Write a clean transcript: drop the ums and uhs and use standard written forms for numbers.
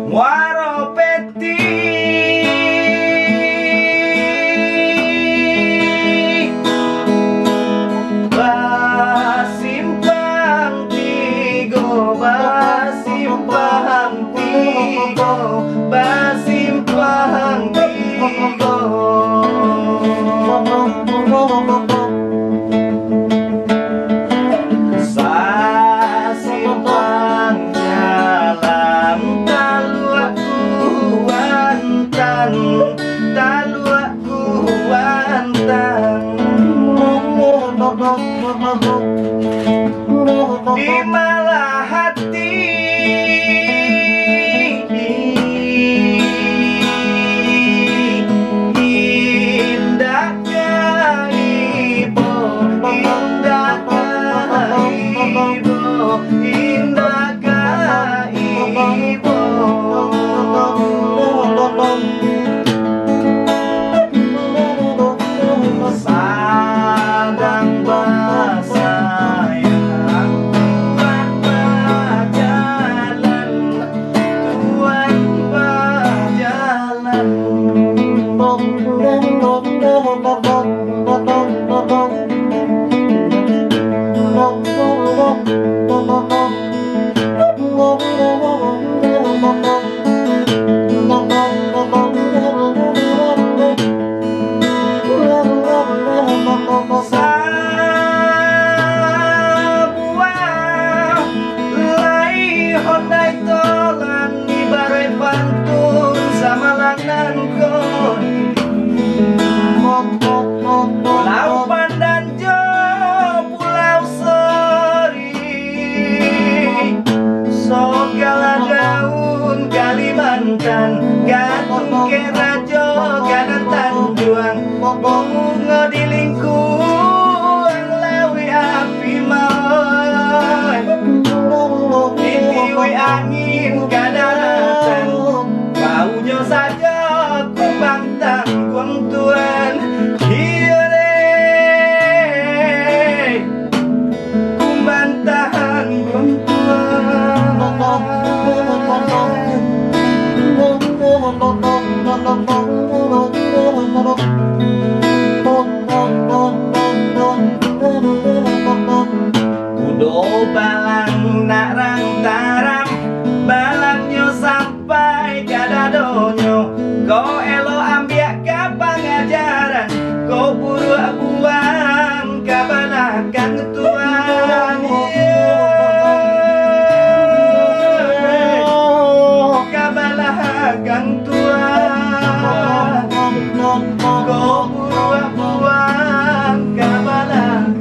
Waro peti basimpang tigo, basimpang tigo, basimpang tigo. Sasimpang jalan taluaku wantang, taluaku wantang. Di malah hati indah kaibo, indah kaibo, indah kaibo. Sadang basah yang tuan berjalan, tuan berjalan. Sabuah lai hondai tolan ibarat pantun sama langan kon. Pulau Pandan Jo, Pulau Seri, Sogala daun Kalimantan, Gatung Kerajo, Ganan Tanjuang, bunga di lingkungan lawi api mawan, ditiui angin kadatan, baunya saja kumbang tanggung tuan. Iya deh, kumbang tanggung Kudo balang narang taram, balangnya sampai kadadonyo. Kau elo ambiak ke pengajaran, kau buruak buang ke belakang tuan. Ke belakang tuan, kau buruak buang ke belakang.